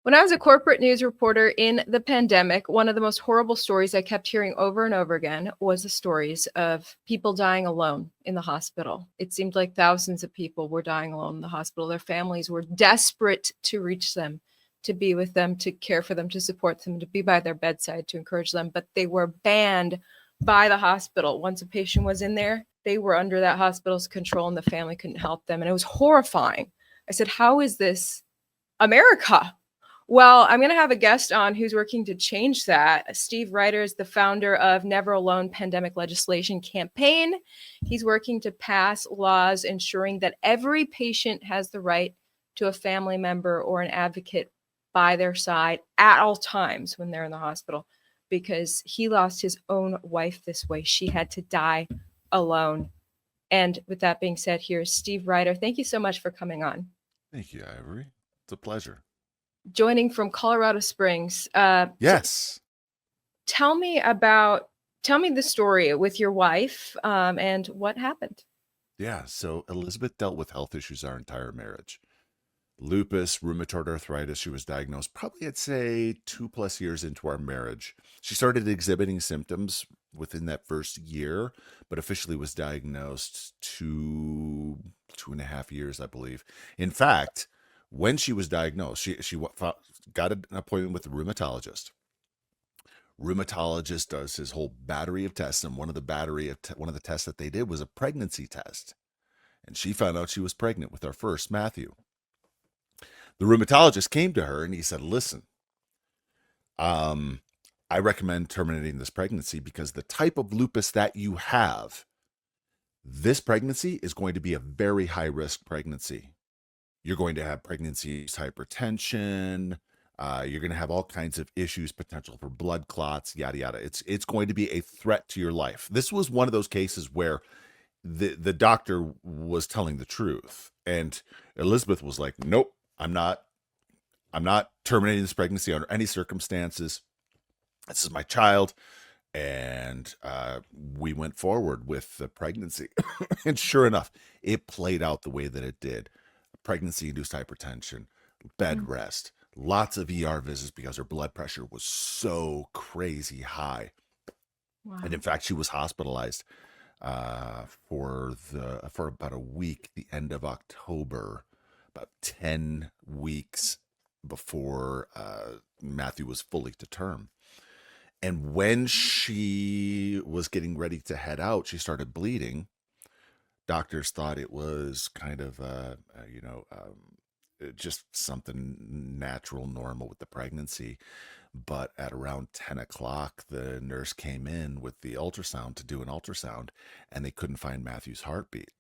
When I was a corporate news reporter in the pandemic, one of the most horrible stories I kept hearing over and over again was the stories of people dying alone in the hospital. It seemed like thousands of people were dying alone in the hospital. Their families were desperate to reach them, to be with them, to care for them, to support them, to be by their bedside, to encourage them, but they were banned by the hospital. Once a patient was in there, they were under that hospital's control and the family couldn't help them. And it was horrifying. I said, how is this America? Well, I'm going to have a guest on who's working to change that. Steve Ryder is the founder of Never Alone Pandemic Legislation Campaign. He's working to pass laws ensuring that every patient has the right to a family member or an advocate by their side at all times when they're in the hospital, because he lost his own wife this way. She had to die alone. And with that being said, here's Steve Ryder. Thank you so much for coming on. Thank you, Ivory. It's a pleasure. Joining from Colorado Springs. Yes. Tell me the story with your wife, and what happened. Yeah. So Elizabeth dealt with health issues our entire marriage. Lupus, rheumatoid arthritis. She was diagnosed probably, I'd say, 2+ years into our marriage. She started exhibiting symptoms within that first year, but officially was diagnosed 2.5 years, I believe. In fact, when she was diagnosed, she got an appointment with a rheumatologist. Rheumatologist does his whole battery of tests, and one of the tests that they did was a pregnancy test. And she found out she was pregnant with our first, Matthew. The rheumatologist came to her and he said, "Listen, I recommend terminating this pregnancy because the type of lupus that you have, this pregnancy is going to be a very high risk pregnancy. You're going to have pregnancy hypertension. You're going to have all kinds of issues, potential for blood clots, yada yada. It's going to be a threat to your life." This was one of those cases where the doctor was telling the truth, and Elizabeth was like, "Nope, I'm not terminating this pregnancy under any circumstances. This is my child." And we went forward with the pregnancy. And sure enough, it played out the way that it did. Pregnancy-induced hypertension, bed rest, lots of ER visits because her blood pressure was so crazy high. Wow. And in fact, she was hospitalized for about a week, the end of October, about 10 weeks before Matthew was fully to term. And when she was getting ready to head out, she started bleeding. Doctors thought it was kind of, just something natural, normal with the pregnancy. But at around 10 o'clock, the nurse came in with the ultrasound to do an ultrasound, and they couldn't find Matthew's heartbeat.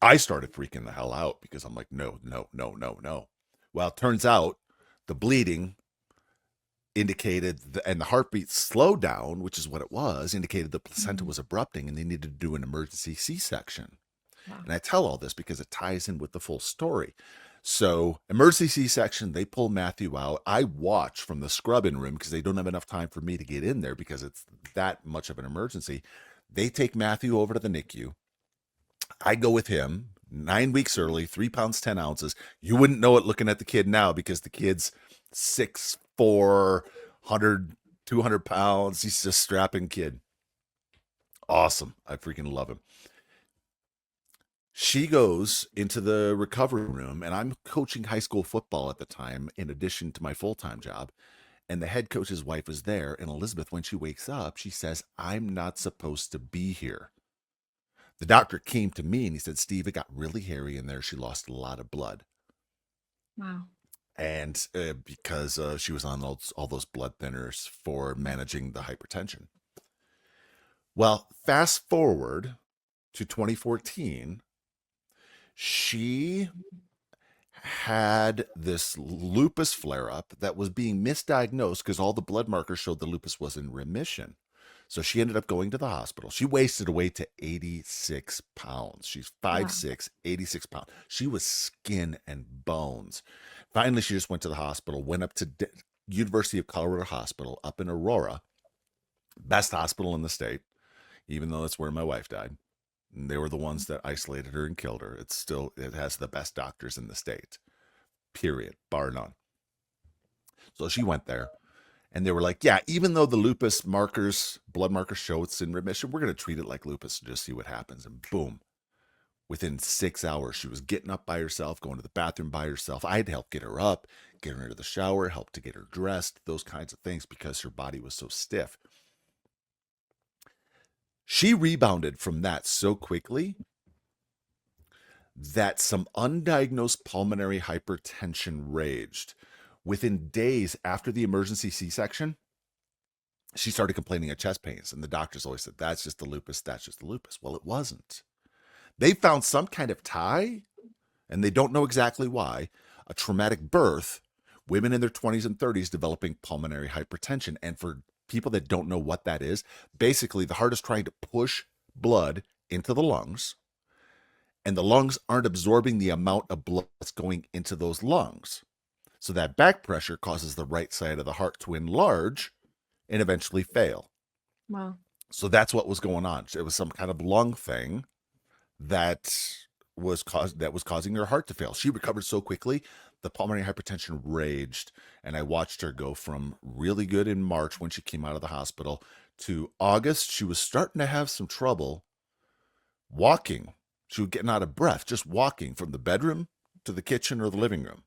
I started freaking the hell out because I'm like, no, no, no, no, no. Well, it turns out the bleeding indicated, and the heartbeat slowed down, which is what it was, indicated the placenta was abrupting and they needed to do an emergency C-section. Wow. And I tell all this because it ties in with the full story. So emergency C-section, they pull Matthew out. I watch from the scrubbing room because they don't have enough time for me to get in there because it's that much of an emergency. They take Matthew over to the NICU. I go with him 9 weeks early, 3 pounds, 10 ounces. You wouldn't know it looking at the kid now because the kid's 6'4", 200 pounds. He's a strapping kid. Awesome. I freaking love him. She goes into the recovery room, and I'm coaching high school football at the time in addition to my full-time job. And the head coach's wife is there. And Elizabeth, when she wakes up, she says, "I'm not supposed to be here." The doctor came to me and he said, "Steve, it got really hairy in there. She lost a lot of blood." Wow. And because she was on all those blood thinners for managing the hypertension. Well, fast forward to 2014, she had this lupus flare-up that was being misdiagnosed because all the blood markers showed the lupus was in remission. So she ended up going to the hospital. She wasted away to 86 pounds. She's 5'6", 86 pounds. She was skin and bones. Finally, she just went to the hospital, went up to University of Colorado Hospital up in Aurora, best hospital in the state, even though that's where my wife died. And they were the ones that isolated her and killed her. It has the best doctors in the state. period, bar none. So she went there and they were like, yeah, even though the lupus markers, blood markers show it's in remission, we're going to treat it like lupus and just see what happens. And boom, within 6 hours, she was getting up by herself, going to the bathroom by herself. I had to help get her up, get her into the shower, help to get her dressed, those kinds of things because her body was so stiff. She rebounded from that so quickly that some undiagnosed pulmonary hypertension raged. Within days after the emergency C-section, she started complaining of chest pains, and the doctors always said, that's just the lupus, that's just the lupus. Well, it wasn't. They found some kind of tie, and they don't know exactly why, a traumatic birth, women in their 20s and 30s developing pulmonary hypertension. And for people that don't know what that is, basically the heart is trying to push blood into the lungs, and the lungs aren't absorbing the amount of blood that's going into those lungs. So that back pressure causes the right side of the heart to enlarge and eventually fail. Wow. So that's what was going on. It was some kind of lung thing that was causing her heart to fail. She recovered so quickly, the pulmonary hypertension raged, and I watched her go from really good in March when she came out of the hospital to August. She was starting to have some trouble walking. She was getting out of breath just walking from the bedroom to the kitchen or the living room.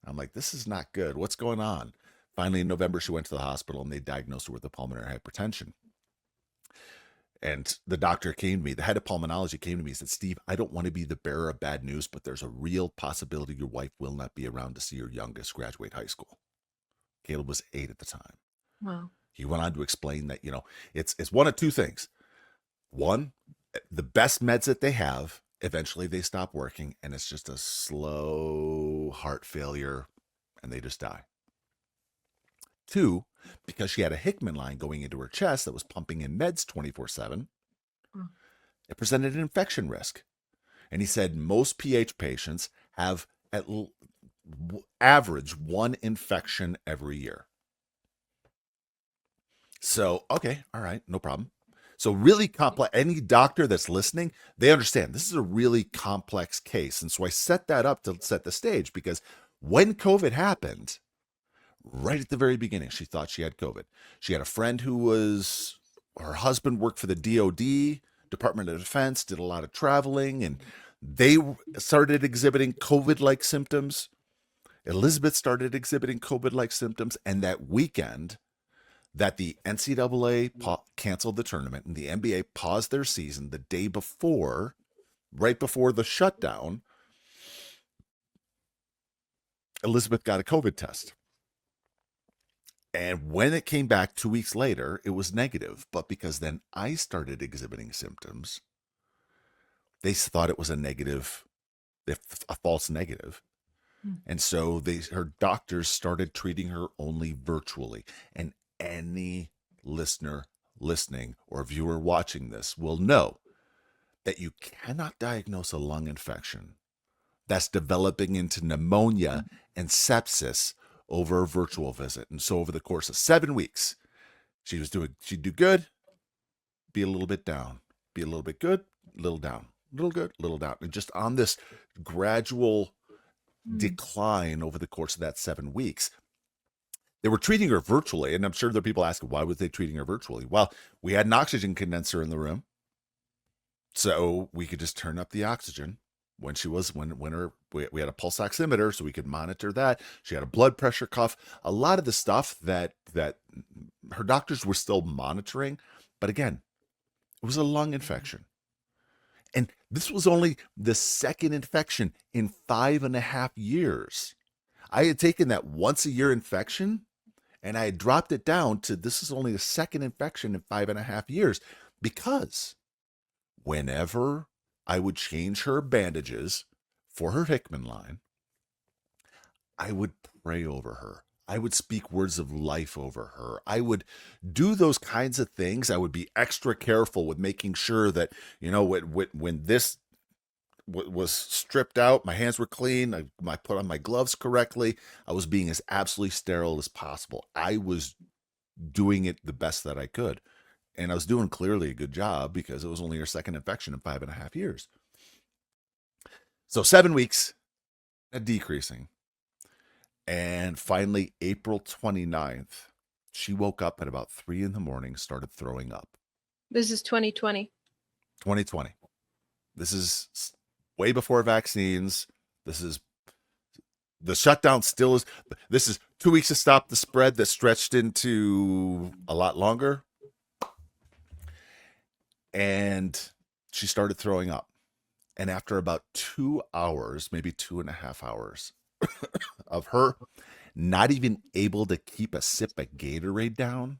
I'm like, this is not good. What's going on? Finally, in November, she went to the hospital and they diagnosed her with a pulmonary hypertension. And the doctor came to me, the head of pulmonology came to me and said, Steve, I don't want to be the bearer of bad news, but there's a real possibility your wife will not be around to see her youngest graduate high school. Caleb was 8 at the time. Wow. He went on to explain that, it's one of two things. One, the best meds that they have, eventually they stop working and it's just a slow heart failure and they just die. Two, because she had a Hickman line going into her chest that was pumping in meds 24/7, it presented an infection risk. And he said most PH patients have at average one infection every year. So, okay, all right, no problem. So really complex, any doctor that's listening, they understand this is a really complex case. And so I set that up to set the stage because when COVID happened, right at the very beginning, she thought she had COVID. She had a friend her husband worked for the DOD, Department of Defense, did a lot of traveling, and they started exhibiting COVID-like symptoms. Elizabeth started exhibiting COVID-like symptoms, and that weekend that the NCAA canceled the tournament and the NBA paused their season the day before, right before the shutdown, Elizabeth got a COVID test. And when it came back 2 weeks later, it was negative. But because then I started exhibiting symptoms, they thought it was a false negative. And so her doctors started treating her only virtually. And any listener listening or viewer watching this will know that you cannot diagnose a lung infection that's developing into pneumonia and sepsis over a virtual visit. And so over the course of 7 weeks, she'd do good, be a little bit down, be a little bit good, little down, little good, little down. And just on this gradual decline over the course of that 7 weeks. They were treating her virtually, and I'm sure there are people asking, why was they treating her virtually? Well, we had an oxygen condenser in the room, so we could just turn up the oxygen when we had a pulse oximeter, so we could monitor that. She had a blood pressure cuff, a lot of the stuff that her doctors were still monitoring, but again, it was a lung infection. And this was only the second infection in 5.5 years. I had taken that once a year infection and I had dropped it down to this is only the second infection in 5.5 years because whenever I would change her bandages for her Hickman line, I would pray over her. I would speak words of life over her. I would do those kinds of things. I would be extra careful with making sure that, when this was stripped out, my hands were clean, I put on my gloves correctly, I was being as absolutely sterile as possible. I was doing it the best that I could. And I was doing clearly a good job because it was only her second infection in 5.5 years. So 7 weeks, decreasing. And finally, April 29th, she woke up at about 3 in the morning, started throwing up. This is 2020. 2020. This is way before vaccines. This is the shutdown still is. This is 2 weeks to stop the spread that stretched into a lot longer. And she started throwing up. And after about 2 hours, maybe 2.5 hours of her not even able to keep a sip of Gatorade down,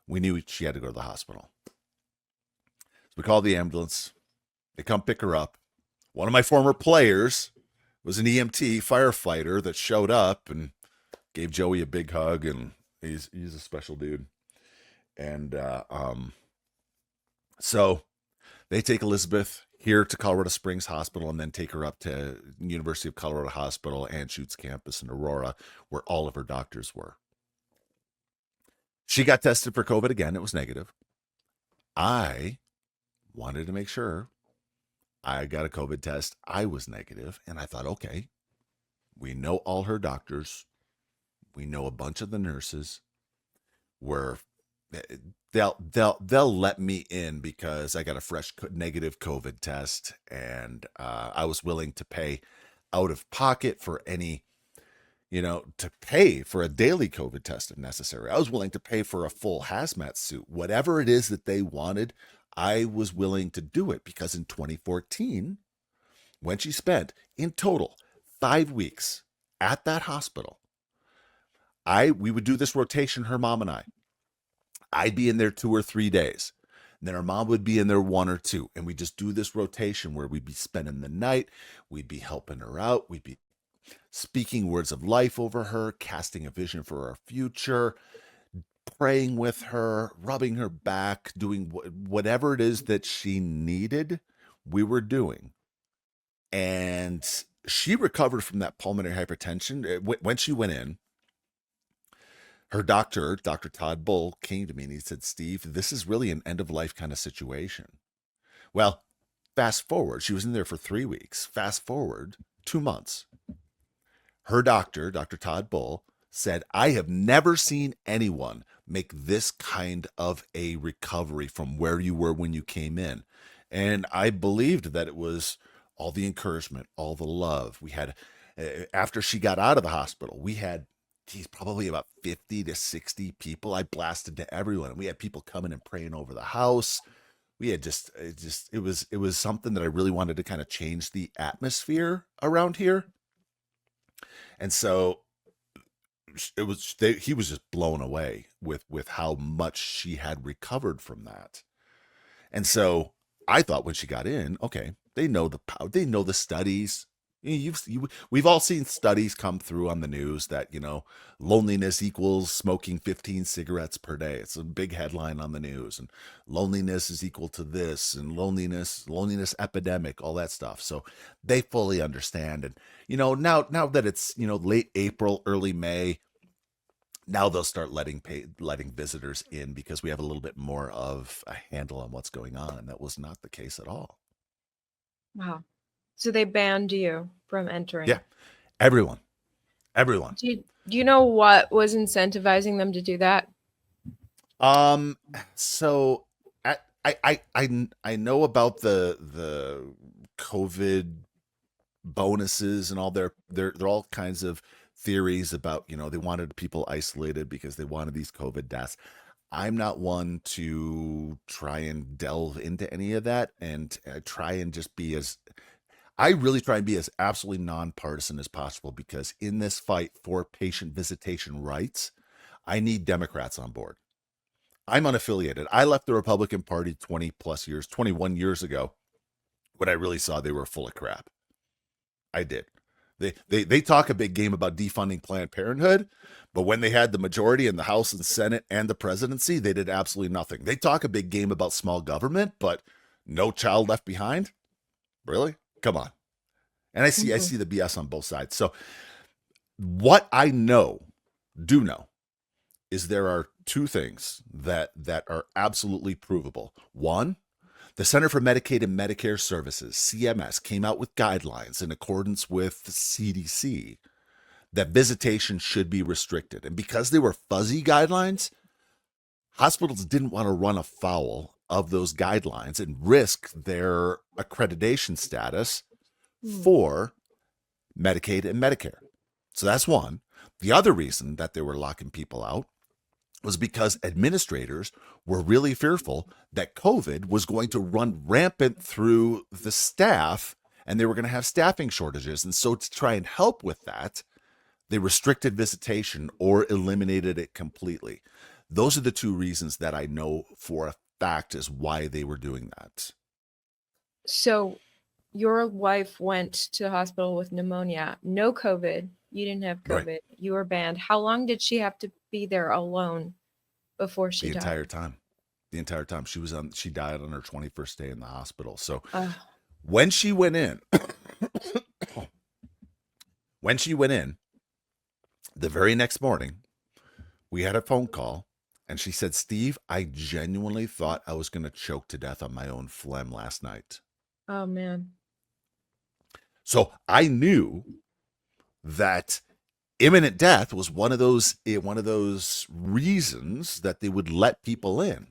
we knew she had to go to the hospital. So we called the ambulance. They come pick her up. One of my former players was an EMT firefighter that showed up and gave Joey a big hug, and he's a special dude. And so they take Elizabeth here to Colorado Springs Hospital and then take her up to University of Colorado Hospital Anschutz campus in Aurora, where all of her doctors were. She got tested for COVID again. It was negative. I wanted to make sure I got a COVID test. I was negative, and I thought, okay, we know all her doctors. We know a bunch of the nurses. Where they'll let me in because I got a fresh negative COVID test, and I was willing to pay out of pocket for any, to pay for a daily COVID test if necessary. I was willing to pay for a full hazmat suit, whatever it is that they wanted. I was willing to do it because in 2014, when she spent in total 5 weeks at that hospital, we would do this rotation, her mom and I. I'd be in there 2 or 3 days. And then her mom would be in there 1 or 2. And we just do this rotation where we'd be spending the night. We'd be helping her out. We'd be speaking words of life over her, casting a vision for our future, praying with her, rubbing her back, doing whatever it is that she needed, we were doing. And she recovered from that pulmonary hypertension. When she went in, her doctor, Dr. Todd Bull, came to me and he said, Steve, this is really an end of life kind of situation. Well, fast forward, she was in there for 3 weeks. Fast forward 2 months. Her doctor, Dr. Todd Bull, said, I have never seen anyone make this kind of a recovery from where you were when you came in. And I believed that it was all the encouragement, all the love. We had, after she got out of the hospital, we had probably about 50 to 60 people. I blasted to everyone. We had people coming and praying over the house. We had it was something that I really wanted to kind of change the atmosphere around here. And so he was just blown away with how much she had recovered from that. And so I thought when she got in, okay, they know the power, they know the studies. We've all seen studies come through on the news that, loneliness equals smoking 15 cigarettes per day. It's a big headline on the news, and loneliness is equal to this, and loneliness epidemic, all that stuff. So they fully understand. And, now that it's, late April, early May, now they'll start letting visitors in because we have a little bit more of a handle on what's going on. And that was not the case at all. Wow. So they banned you from entering. Yeah. Everyone. Do you know what was incentivizing them to do that? So I know about the COVID bonuses and all they're all kinds of theories about, they wanted people isolated because they wanted these COVID deaths. I'm not one to try and delve into any of that, and try and just I really try and be as absolutely nonpartisan as possible, because in this fight for patient visitation rights, I need Democrats on board. I'm unaffiliated. I left the Republican Party 21 years ago, when I really saw they were full of crap. I did. They talk a big game about defunding Planned Parenthood, but when they had the majority in the House and Senate and the presidency, they did absolutely nothing. They talk a big game about small government, but no child left behind. Really? Come on. And I see the BS on both sides. So what I do know, is there are 2 things that are absolutely provable. One, the Center for Medicaid and Medicare Services, CMS, came out with guidelines in accordance with the CDC that visitation should be restricted. And because they were fuzzy guidelines, hospitals didn't want to run afoul of those guidelines and risk their accreditation status Hmm. for Medicaid and Medicare. So that's one. The other reason that they were locking people out was because administrators were really fearful that COVID was going to run rampant through the staff and they were going to have staffing shortages. And so, to try and help with that, they restricted visitation or eliminated it completely. Those are the two reasons that I know for a fact is why they were doing that. So your wife went to the hospital with pneumonia, no COVID. You didn't have Right. COVID. You were banned. How long did she have to be there alone before she The died? entire time. The entire time. She died on her 21st day in the hospital. So Oh, when she went in, when she went in, the very next morning, we had a phone call and she said, Steve, I genuinely thought I was going to choke to death on my own phlegm last night. oh man. So I knew that imminent death was one of those reasons that they would let people in.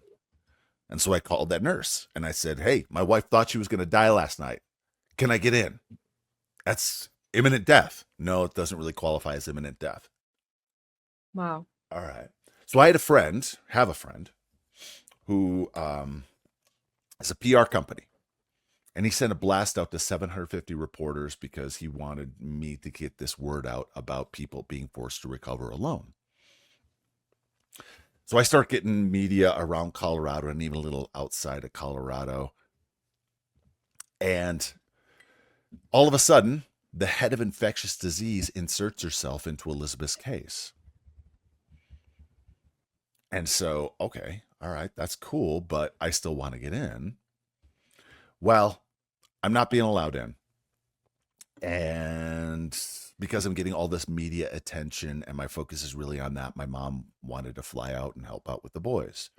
And so I called that nurse and I said, hey, my wife thought she was going to die last night. Can I get in? That's imminent death. No, it doesn't really qualify as imminent death. Wow. All right. So I have a friend who is a PR company. And he sent a blast out to 750 reporters because he wanted me to get this word out about people being forced to recover alone. So I start getting media around Colorado and even a little outside of Colorado. And all of a sudden, the head of infectious disease inserts herself into Elizabeth's case. And so, okay, all right, that's cool, but I still want to get in. Well, I'm not being allowed in. And because I'm getting all this media attention and my focus is really on that, my mom wanted to fly out and help out with the boys.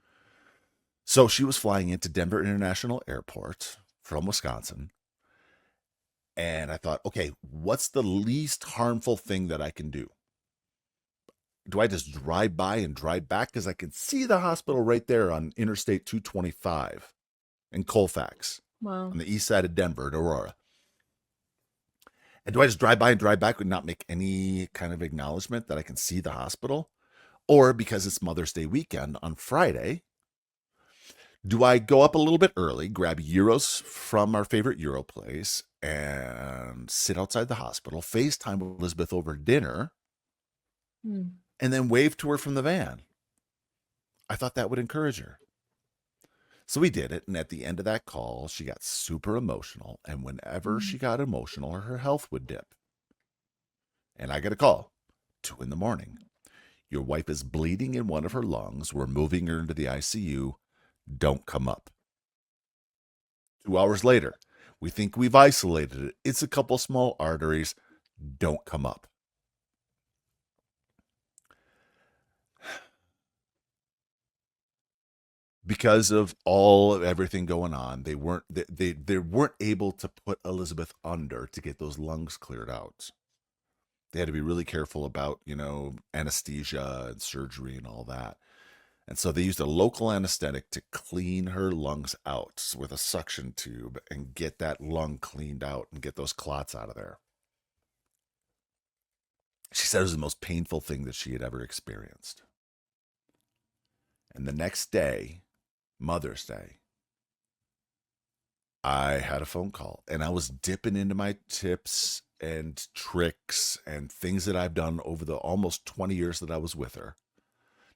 So she was flying into Denver International Airport from Wisconsin. And I thought, okay, what's the least harmful thing that I can do? Do I just drive by and drive back? Because I can see the hospital right there on Interstate 225 in Colfax Wow. on the east side of Denver at Aurora. And do I just drive by and drive back and not make any kind of acknowledgement that I can see the hospital? Or because it's Mother's Day weekend on Friday, do I go up a little bit early, grab Euros from our favorite Euro place, and sit outside the hospital, FaceTime with Elizabeth over dinner, Hmm. and then wave to her from the van? I thought that would encourage her. So we did it. And at the end of that call, she got super emotional. And whenever Hmm. she got emotional, her health would dip. And I got a call, 2 in the morning. Your wife is bleeding in one of her lungs. We're moving her into the ICU. Don't come up. 2 hours later, we think we've isolated it. It's a couple small arteries. Don't come up. Because of all of everything going on, they weren't able to put Elizabeth under to get those lungs cleared out. They had to be really careful about, anesthesia and surgery and all that. And so they used a local anesthetic to clean her lungs out with a suction tube and get that lung cleaned out and get those clots out of there. She said it was the most painful thing that she had ever experienced. And the next day, Mother's Day, I had a phone call and I was dipping into my tips and tricks and things that I've done over the almost 20 years that I was with her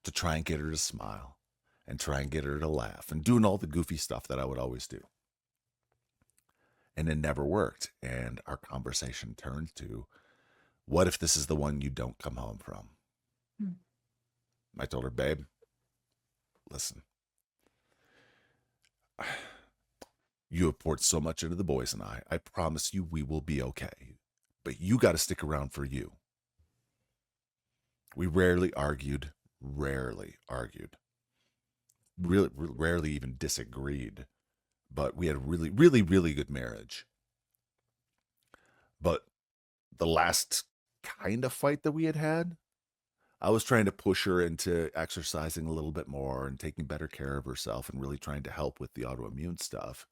to try and get her to smile and try and get her to laugh and doing all the goofy stuff that I would always do. And it never worked. And our conversation turned to, what if this is the one you don't come home from? Hmm. I told her, babe, listen, you have poured so much into the boys and I. I promise you we will be okay. But you got to stick around for you. We rarely argued, really, rarely even disagreed. But we had a really, really, really good marriage. But the last kind of fight that we had had. I was trying to push her into exercising a little bit more and taking better care of herself and really trying to help with the autoimmune stuff.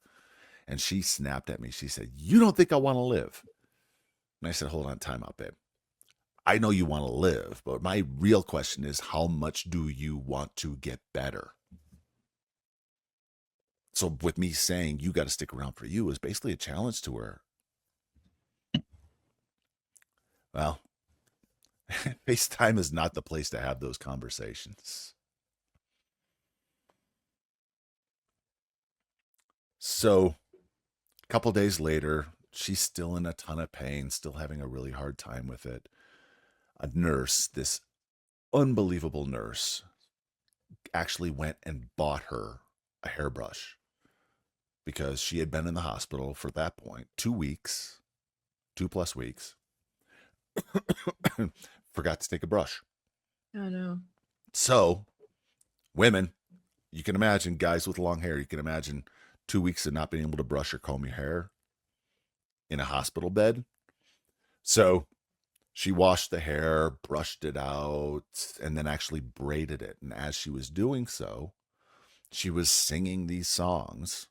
And she snapped at me. She said, "You don't think I want to live?" And I said, "Hold on, time out, babe. I know you want to live, but my real question is, how much do you want to get better?" So with me saying you got to stick around for you is basically a challenge to her. Well, FaceTime is not the place to have those conversations. So a couple days later, she's still in a ton of pain, still having a really hard time with it. A nurse, this unbelievable nurse, actually went and bought her a hairbrush because she had been in the hospital for that point 2 weeks, 2+ weeks, forgot to take a brush. Oh no. So, women, you can imagine guys with long hair, you can imagine 2 weeks of not being able to brush or comb your hair in a hospital bed. So, she washed the hair, brushed it out, and then actually braided it. And as she was doing so, she was singing these songs,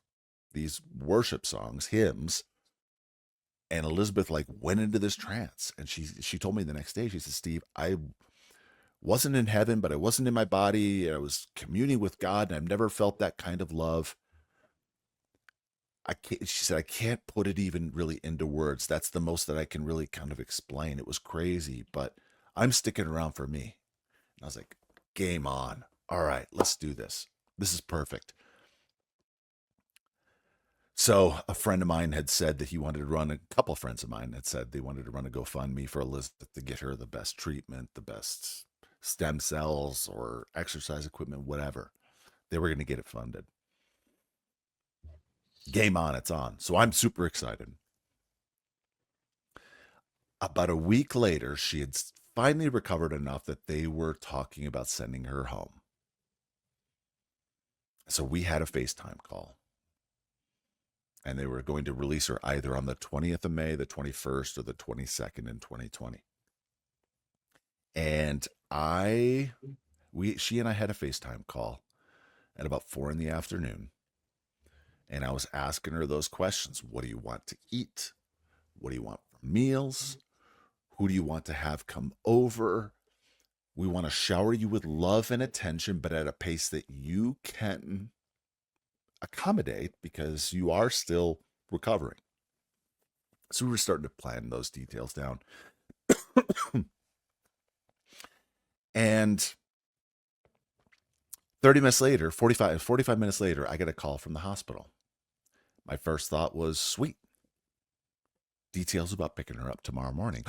these worship songs, hymns. And Elizabeth like went into this trance. And she told me the next day, she said, "Steve, I wasn't in heaven, but I wasn't in my body. I was communing with God, and I've never felt that kind of love. I can't," she said, "I can't put it even really into words. That's the most that I can really kind of explain. It was crazy, but I'm sticking around for me." And I was like, "Game on. All right, let's do this. This is perfect." So a friend of mine had said that he wanted to run, a couple of friends of mine had said they wanted to run a GoFundMe for Elizabeth to get her the best treatment, the best stem cells or exercise equipment, whatever. They were going to get it funded. Game on, it's on. So I'm super excited. About a week later, she had finally recovered enough that they were talking about sending her home. So we had a FaceTime call, and they were going to release her either on the 20th of May, the 21st, or the 22nd in 2020. And she and I had a FaceTime call at about 4 in the afternoon. And I was asking her those questions. What do you want to eat? What do you want for meals? Who do you want to have come over? We want to shower you with love and attention, but at a pace that you can accommodate because you are still recovering. So we were starting to plan those details down. And 30 minutes later, 45 minutes later, I get a call from the hospital. My first thought was, sweet, details about picking her up tomorrow morning.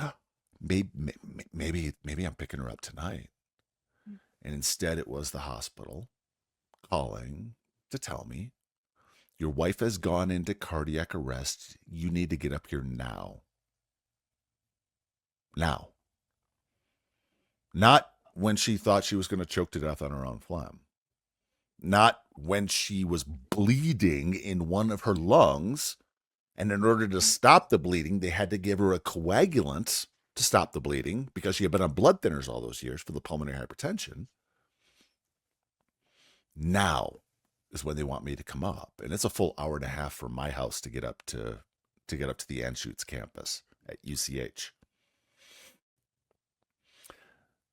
maybe I'm picking her up tonight. And instead, it was the hospital calling to tell me, "Your wife has gone into cardiac arrest. You need to get up here now." Now. Not when she thought she was going to choke to death on her own phlegm. Not when she was bleeding in one of her lungs. And in order to stop the bleeding, they had to give her a coagulant to stop the bleeding because she had been on blood thinners all those years for the pulmonary hypertension. Now is when they want me to come up, and it's a full hour and a half from my house to get up to the Anschutz campus at UCH.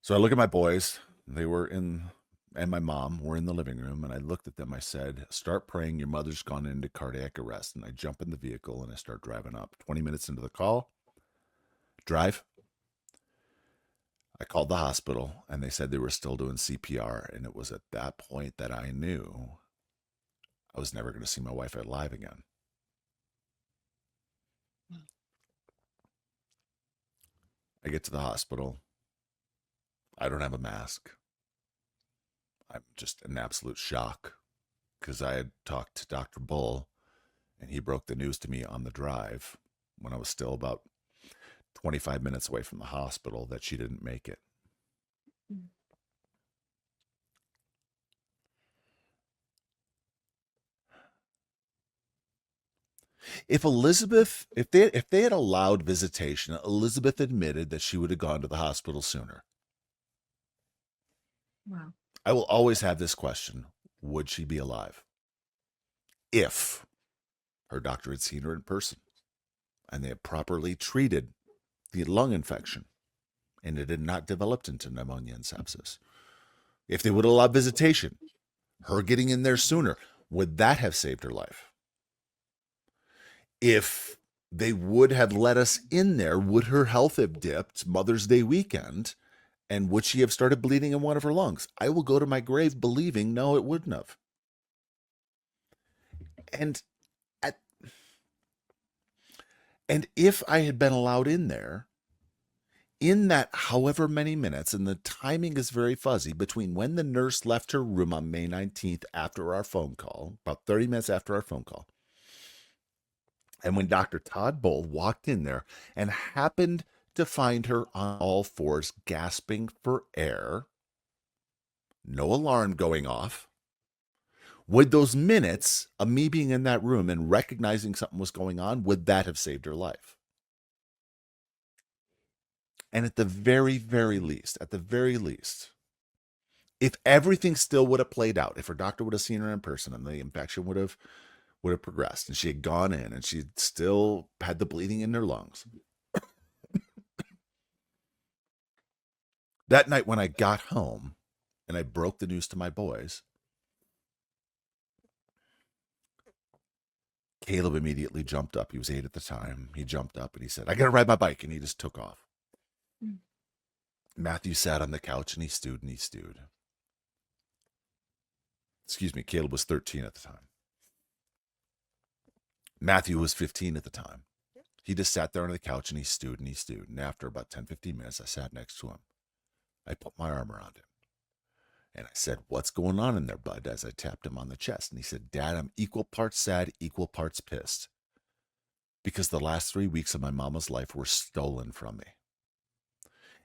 So I look at my boys. They were in, and my mom were in the living room, and I looked at them. I said, "Start praying. Your mother's gone into cardiac arrest." And I jump in the vehicle and I start driving up. 20 minutes into the call, drive. I called the hospital, and they said they were still doing CPR. And it was at that point that I knew I was never going to see my wife alive again. I get to the hospital. I don't have a mask. I'm just in absolute shock because I had talked to Dr. Bull, and he broke the news to me on the drive when I was still about 25 minutes away from the hospital that she didn't make it. If they had allowed visitation, Elizabeth admitted that she would have gone to the hospital sooner. Wow. I will always have this question: would she be alive if her doctor had seen her in person and they had properly treated the lung infection and it had not developed into pneumonia and sepsis? If they would allow visitation, her getting in there sooner, would that have saved her life? If they would have let us in there, would her health have dipped Mother's Day weekend? And would she have started bleeding in one of her lungs? I will go to my grave believing no, it wouldn't have. And at, and if I had been allowed in there, in that however many minutes, and the timing is very fuzzy, between when the nurse left her room on May 19th after our phone call, about 30 minutes after our phone call, and when Dr. Todd Bull walked in there and happened to find her on all fours gasping for air, no alarm going off, would those minutes of me being in that room and recognizing something was going on, would that have saved her life? And at the very, at the very least, if everything still would have played out, if her doctor would have seen her in person and the infection would have progressed and she had gone in and she still had the bleeding in her lungs, that night when I got home and I broke the news to my boys, Caleb immediately jumped up. He was 8 at the time. He jumped up and he said, "I got to ride my bike." And he just took off. Mm. Matthew sat on the couch and he stewed and he stewed. Excuse me, Caleb was 13 at the time. Matthew was 15 at the time. He just sat there on the couch and he stewed and he stewed. And after about 10, 15 minutes, I sat next to him. I put my arm around him. And I said, "What's going on in there, bud?" as I tapped him on the chest. And he said, "Dad, I'm equal parts sad, equal parts pissed. Because the last 3 weeks of my mama's life were stolen from me.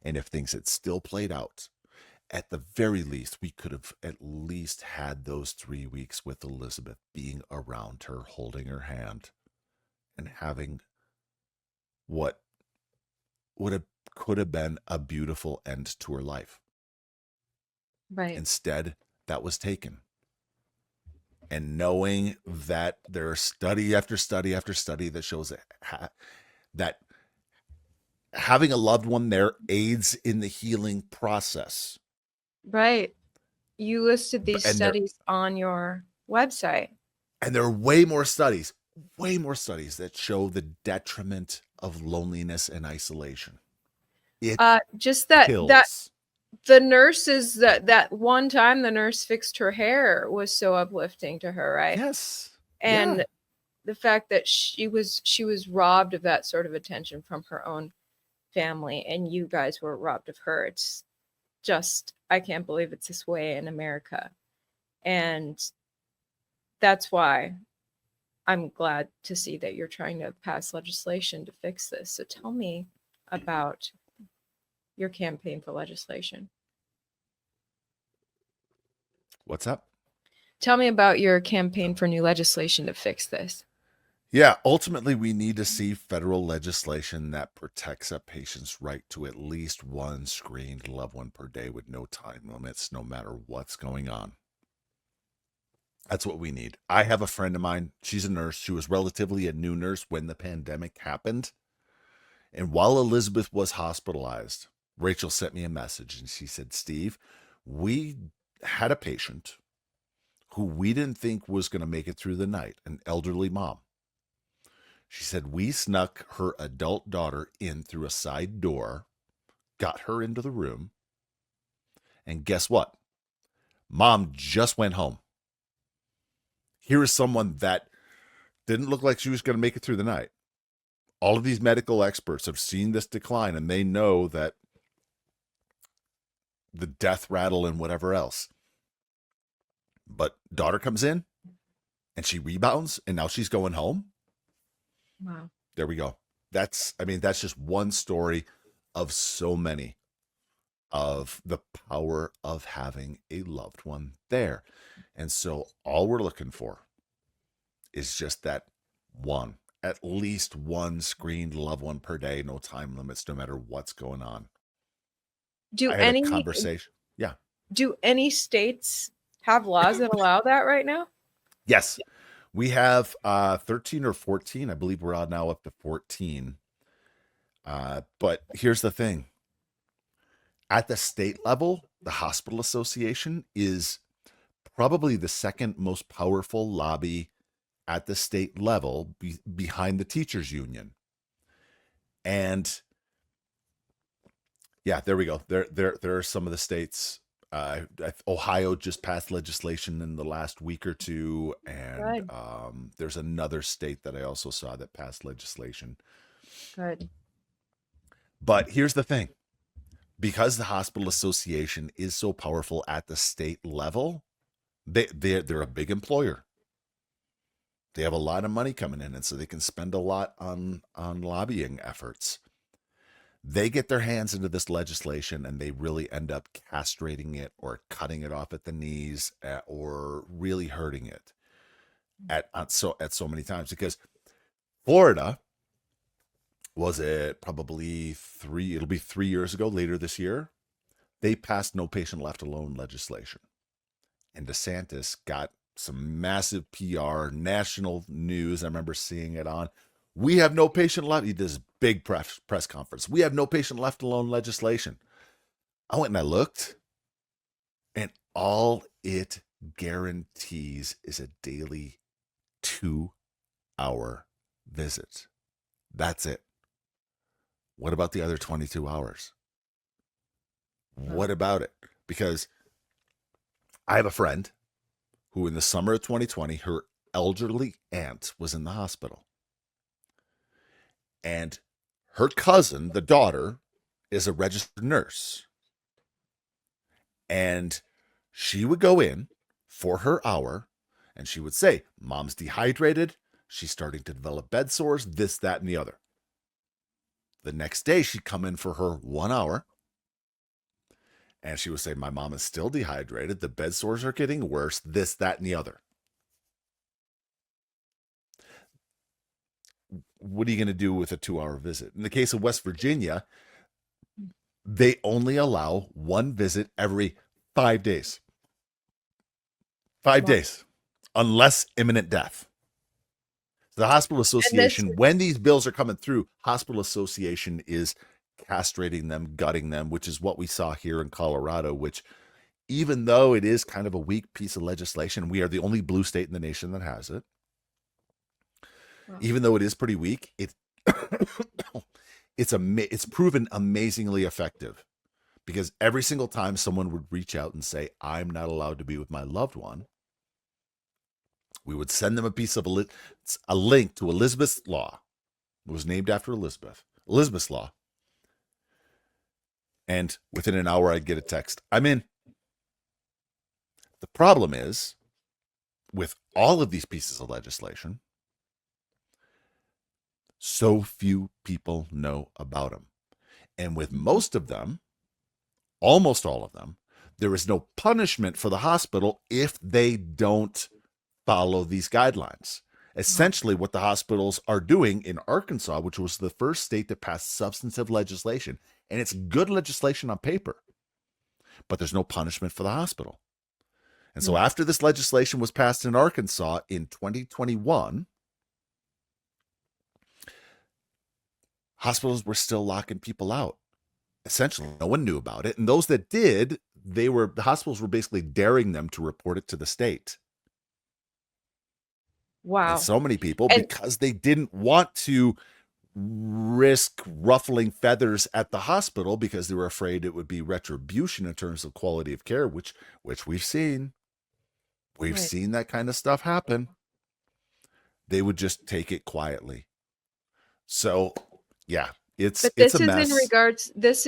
And if things had still played out, at the very least, we could have at least had those 3 weeks with Elizabeth, being around her, holding her hand, and having what could have been a beautiful end to her life. Right. Instead, that was taken. And knowing that there are study after study after study that shows that having a loved one there aids in the healing process. Right. You listed these And there studies on your website. and there are way more studies that show the detriment of loneliness and isolation. It Just that kills. the nurses, that one time the nurse fixed her hair was so uplifting to her, right? Yes. And Yeah. the fact that she was robbed of that sort of attention from her own family, and you guys were robbed of her. It's just, I can't believe it's this way in America. And that's why I'm glad to see that you're trying to pass legislation to fix this. So tell me about your campaign for legislation. What's up? Tell me about your campaign for new legislation to fix this. Yeah, ultimately, we need to see federal legislation that protects a patient's right to at least one screened loved one per day with no time limits, no matter what's going on. That's what we need. I have a friend of mine. She's a nurse. She was relatively a new nurse when the pandemic happened. And while Elizabeth was hospitalized, Rachel sent me a message and she said, "Steve, we had a patient who we didn't think was going to make it through the night, an elderly mom." She said, "We snuck her adult daughter in through a side door, got her into the room, and guess what? Mom just went home. Here is someone that didn't look like she was going to make it through the night. All of these medical experts have seen this decline and they know that the death rattle and whatever else. But daughter comes in and she rebounds and now she's going home." Wow. There we go. That's just one story of so many of the power of having a loved one there. And so all we're looking for is just that one at least one screened loved one per day, no time limits, no matter what's going on. Do I had a any conversation. Yeah. do any states have laws that allow that right now? Yes. We have 13 or 14. I believe we're now up to 14. But here's the thing. At the state level, the hospital association is probably the second most powerful lobby at the state level behind the teachers union. And yeah, there we go. There are some of the states. Ohio just passed legislation in the last week or two, and Good, there's another state that I also saw that passed legislation. good. But here's the thing: because the hospital association is so powerful at the state level, they're a big employer. They have a lot of money coming in, and so they can spend a lot on lobbying efforts. They get their hands into this legislation and they really end up castrating it or cutting it off at the knees, or really hurting it at so many times. Because Florida, was it probably it'll be 3 years ago, later this year, they passed no patient left alone legislation. And DeSantis got some massive PR, national news. I remember seeing it on. We have no patient left. He did this big press conference. We have no patient left alone legislation. I went and I looked, and all it guarantees is a daily 2-hour visit. That's it. What about the other 22 hours? What about it? Because I have a friend who, in the summer of 2020, her elderly aunt was in the hospital. And her cousin, the daughter, is a registered nurse. And she would go in for her hour and she would say, Mom's dehydrated. She's starting to develop bed sores, this, that, and the other. The next day, she'd come in for her 1 hour. And she would say, my mom is still dehydrated. The bed sores are getting worse, this, that, and the other. What are you going to do with a 2-hour visit? In the case of West Virginia, they only allow one visit every 5 days. 5 days, unless imminent death. The hospital association, when these bills are coming through, hospital association is castrating them, gutting them, which is what we saw here in Colorado, which, even though it is kind of a weak piece of legislation, we are the only blue state in the nation that has it. Wow. Even though it is pretty weak, it's proven amazingly effective, because every single time someone would reach out and say, I'm not allowed to be with my loved one, we would send them a piece of a link to Elizabeth's Law. It was named after Elizabeth's Law. And within an hour, I'd get a text, I'm in. The problem is, with all of these pieces of legislation, so few people know about them. And with most of them, almost all of them, there is no punishment for the hospital if they don't follow these guidelines. Essentially, what the hospitals are doing in Arkansas, which was the first state that passed substantive legislation, and it's good legislation on paper, but there's no punishment for the hospital. And so after this legislation was passed in Arkansas in 2021, hospitals were still locking people out. Essentially, no one knew about it. And those that did, the hospitals were basically daring them to report it to the state. Wow. And so many people, because they didn't want to risk ruffling feathers at the hospital, because they were afraid it would be retribution in terms of quality of care, which we've seen. We've seen that kind of stuff happen. They would just take it quietly. So, yeah, it's a mess. In regards, this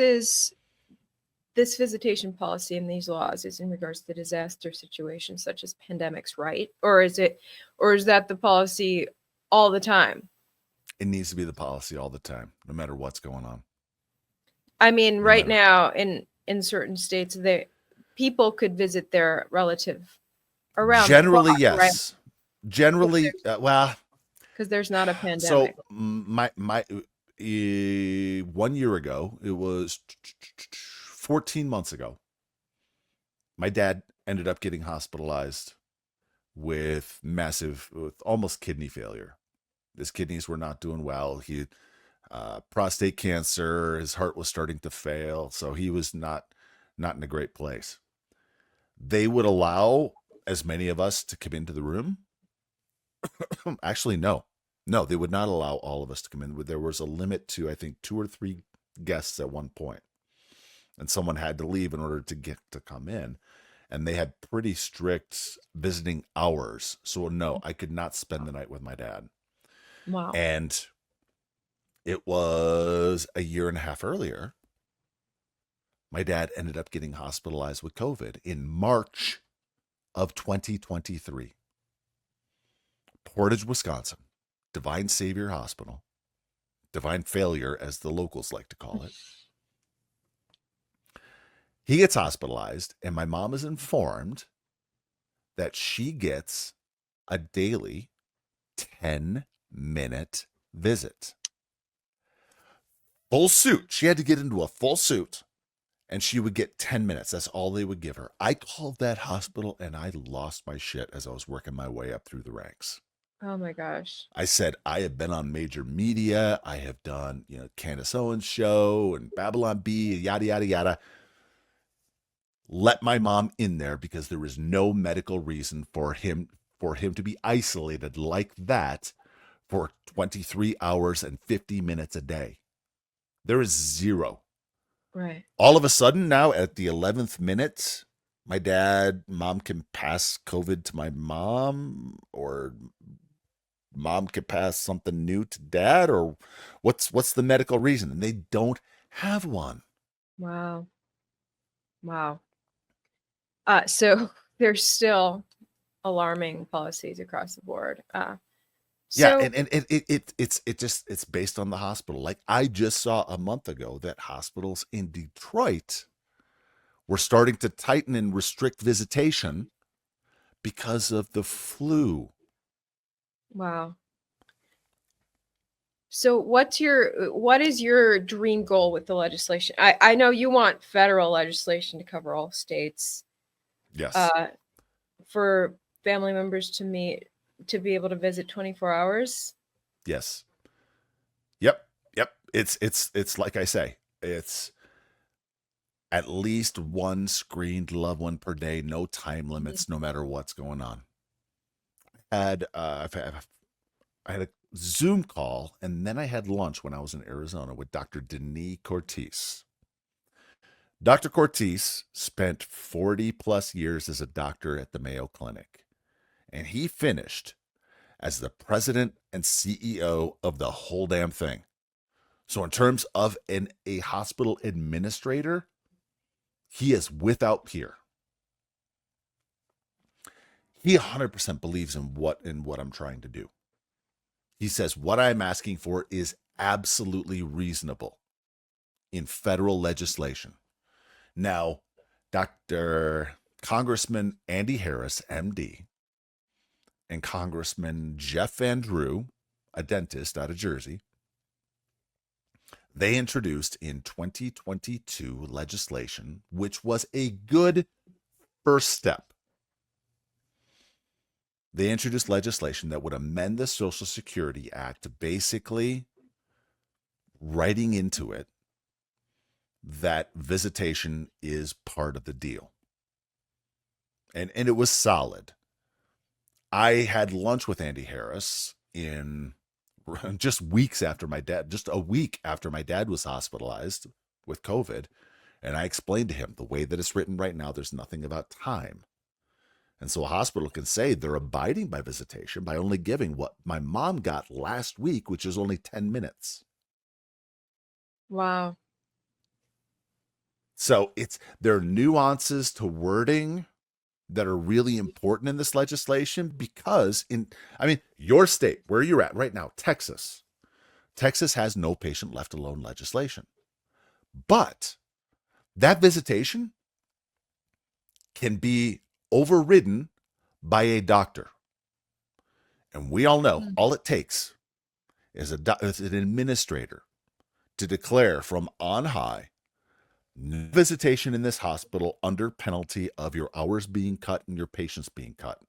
visitation policy and these laws is in regards to disaster situations such as pandemics, right? Or is that the policy all the time? It needs to be the policy all the time, no matter what's going on. I mean, right now in certain states, people could visit their relative around. Generally, yes. Generally, well, because there's not a So pandemic. my 1 year ago, it was 14 months ago, my dad ended up getting hospitalized with almost kidney failure. His kidneys were not doing well. He had prostate cancer. His heart was starting to fail, so he was not in a great place. They would allow as many of us to come into the room. Actually, no, they would not allow all of us to come in. There was a limit to, I think, 2 or 3 guests at one point, and someone had to leave in order to get to come in. And they had pretty strict visiting hours. So no, I could not spend the night with my dad. Wow. And it was a year and a half earlier. My dad ended up getting hospitalized with COVID in March of 2023. Portage, Wisconsin, Divine Savior Hospital, Divine Failure, as the locals like to call it. He gets hospitalized, and my mom is informed that she gets a daily 10-minute visit. Full suit. She had to get into a full suit, and she would get 10 minutes. That's all they would give her. I called that hospital, and I lost my shit as I was working my way up through the ranks. Oh my gosh. I said, I have been on major media. I have done, Candace Owens show and Babylon Bee, yada, yada, yada. Let my mom in there because there is no medical reason for him to be isolated like that for 23 hours and 50 minutes a day. There is zero. Right. All of a sudden now at the 11th minute, mom can pass COVID to my mom, or mom could pass something new to dad, or what's the medical reason? And they don't have one. Wow. Wow. So there's still alarming policies across the board. Yeah, So and it's based on the hospital. Like, I just saw a month ago that hospitals in Detroit were starting to tighten and restrict visitation because of the flu. wow. So what is your dream goal with the legislation? I know you want federal legislation to cover all states Yes. uh, for family members to be able to visit 24 hours. Yes. Yep. Yep. It's like I say, it's at least one screened loved one per day, no time Mhm. limits, no matter what's going on. I had a Zoom call, and then I had lunch when I was in Arizona with Dr. Denis Cortese. Dr. Cortese spent 40 plus years as a doctor at the Mayo Clinic, and he finished as the president and CEO of the whole damn thing. So, in terms of a hospital administrator, he is without peer. He 100% believes in what I'm trying to do. He says what I'm asking for is absolutely reasonable in federal legislation. Now, Dr. Congressman Andy Harris, MD, and Congressman Jeff Van Drew, a dentist out of Jersey, they introduced in 2022 legislation, which was a good first step. They introduced legislation that would amend the Social Security Act, basically writing into it that visitation is part of the deal. And it was solid. I had lunch with Andy Harris in just weeks after just a week after my dad was hospitalized with COVID. And I explained to him the way that it's written right now, there's nothing about time. And so a hospital can say they're abiding by visitation by only giving what my mom got last week, which is only 10 minutes. Wow. So there are nuances to wording that are really important in this legislation because your state, where you're at right now, Texas has no patient left alone legislation. But that visitation can be overridden by a doctor. And we all know Mm. all it takes is an administrator to declare from on high, no visitation in this hospital under penalty of your hours being cut and your patients being cut.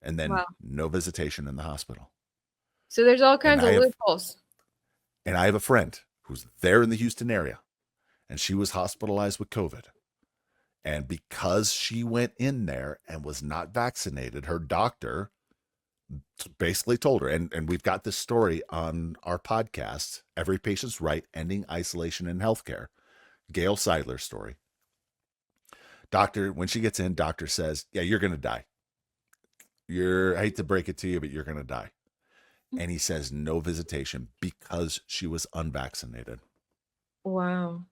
And then Wow. no visitation in the hospital. So there's all And kinds I of have loopholes. and I have a friend who's there in the Houston area, and she was hospitalized with COVID. And because she went in there and was not vaccinated, her doctor basically told her, and we've got this story on our podcast, Every Patient's Right, Ending Isolation in Healthcare, Gail Seidler's story. Doctor, when she gets in, doctor says, yeah, you're going to die. I hate to break it to you, but you're going to die. And he says no visitation because she was unvaccinated. Wow.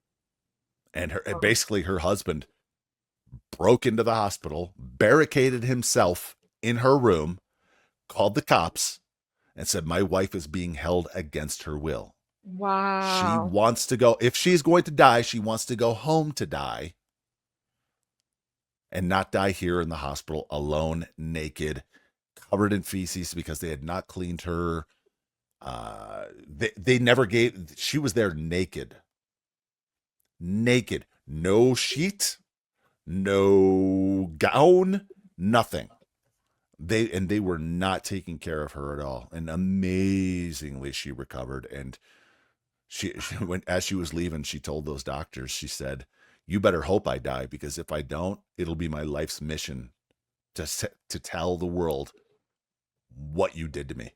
And Wow. basically her husband broke into the hospital, barricaded himself in her room, called the cops, and said, my wife is being held against her will. She Wow. wants to go, if she's going to die, she wants to go home to die and not die here in the hospital alone, naked, covered in feces because they had not cleaned her. They never gave, she was there naked, no sheet, no gown, nothing. They were not taking care of her at all. And amazingly, she recovered. And she when as she was leaving, she told those doctors, she said, "You better hope I die, because if I don't, it'll be my life's mission to tell the world what you did to me."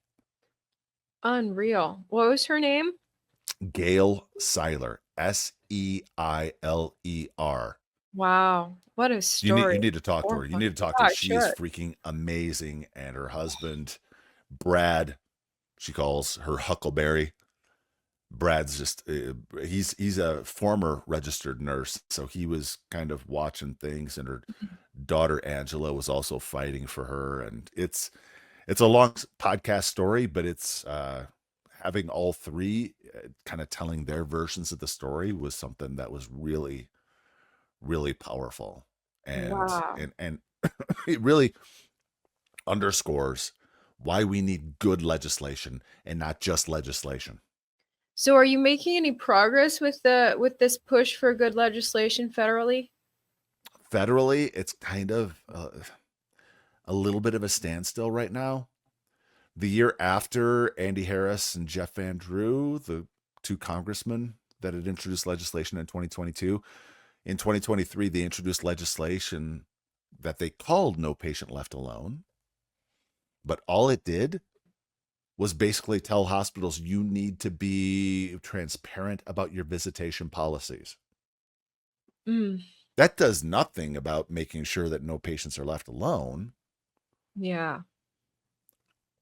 Unreal. What was her name? Gail Seiler, Seiler. Wow. What a You story. need to talk to her. You Horrifying. need to talk to Yeah, her. I She is should. freaking amazing. And her husband, Brad, she calls her Huckleberry. Brad's just he's a former registered nurse, so he was kind of watching things, and her daughter Angela was also fighting for her. And it's a long podcast story, but it's having all three kind of telling their versions of the story was something that was really, really powerful. and Wow. and and it really underscores why we need good legislation and not just legislation. So are you making any progress with this push for good legislation federally? Federally, it's kind of a little bit of a standstill right now. The year after Andy Harris and Jeff Van Drew, the two congressmen that had introduced legislation in 2022, in 2023, they introduced legislation that they called No Patient Left Alone. But all it did was basically tell hospitals, you need to be transparent about your visitation policies. Mm, That does nothing about making sure that no patients are left alone. yeah.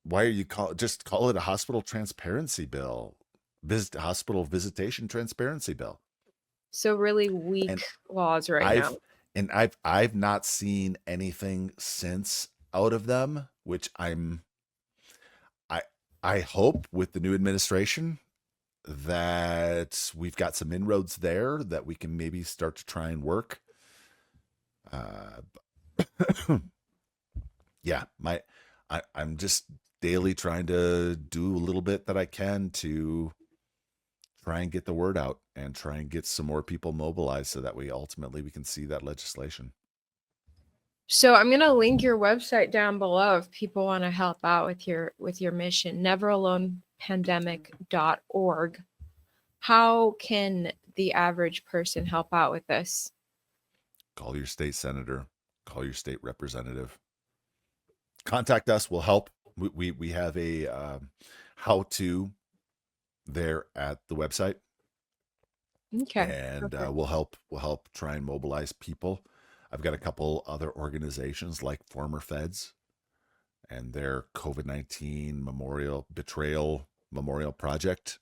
Why are you just call it a hospital transparency bill, hospital visitation transparency bill? So really weak And laws right now. I've I've not seen anything since out of them, which I I hope with the new administration that we've got some inroads there that we can maybe start to try and work. Uh, yeah, I'm just daily trying to do a little bit that I can to try and get the word out and try and get some more people mobilized so that we can see that legislation. So I'm going to link your website down below if people want to help out with your mission, neveralonepandemic.org. How can the average person help out with this? Call your state senator, call your state representative, contact us. We'll help. We have a how to there at the website, Okay. and Perfect. we'll help try and mobilize people. I've got a couple other organizations like Former Feds and their COVID-19 Memorial Betrayal Memorial Project,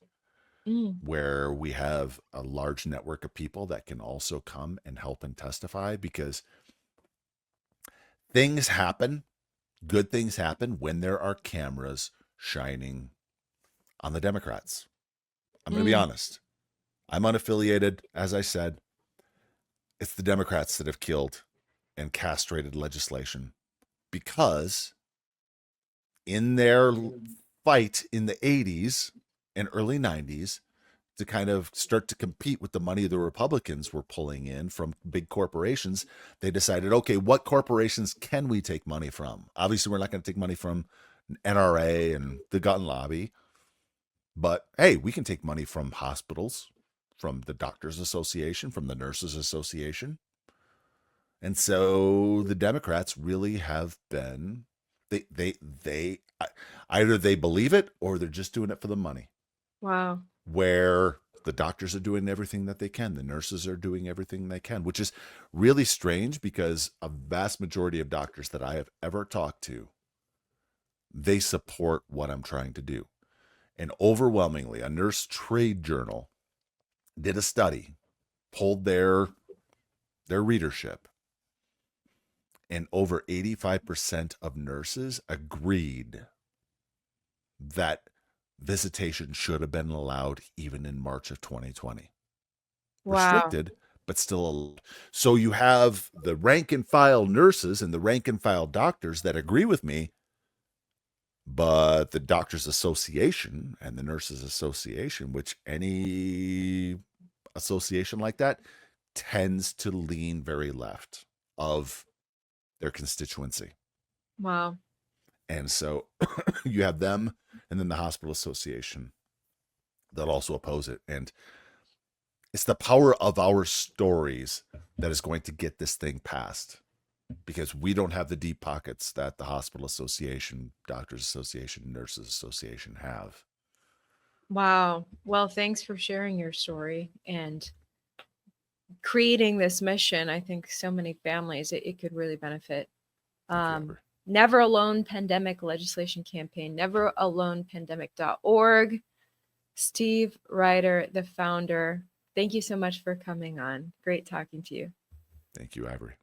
Mm, where we have a large network of people that can also come and help and testify, because things happen, good things happen when there are cameras shining on the Democrats. I'm going to be mm, honest. I'm unaffiliated, as I said. It's the Democrats that have killed and castrated legislation, because in their fight in the 80s and early 90s to kind of start to compete with the money the Republicans were pulling in from big corporations, they decided, okay, what corporations can we take money from? Obviously, we're not going to take money from NRA and the gun lobby, but hey, we can take money from hospitals, from the Doctors Association, from the Nurses Association. And so the Democrats really have been they either they believe it or they're just doing it for the money. Wow. Where the doctors are doing everything that they can, the nurses are doing everything they can, which is really strange because a vast majority of doctors that I have ever talked to, they support what I'm trying to do. And overwhelmingly, a nurse trade journal did a study, polled their readership, and over 85% of nurses agreed that visitation should have been allowed even in March of 2020. Wow. Restricted, but still allowed. So you have the rank and file nurses and the rank and file doctors that agree with me, but the Doctors Association and the Nurses Association, which any association like that tends to lean very left of their constituency. Wow. And so you have them and then the Hospital Association that also oppose it. And it's the power of our stories that is going to get this thing passed, because we don't have the deep pockets that the Hospital Association, Doctors Association, Nurses Association have. Wow. Well, thanks for sharing your story and creating this mission. I think so many families, it could really benefit. Thank you, Amber. Never Alone Pandemic Legislation Campaign, neveralonepandemic.org. Steve Ryder, the founder. Thank you so much for coming on. Great talking to you. Thank you, Ivory.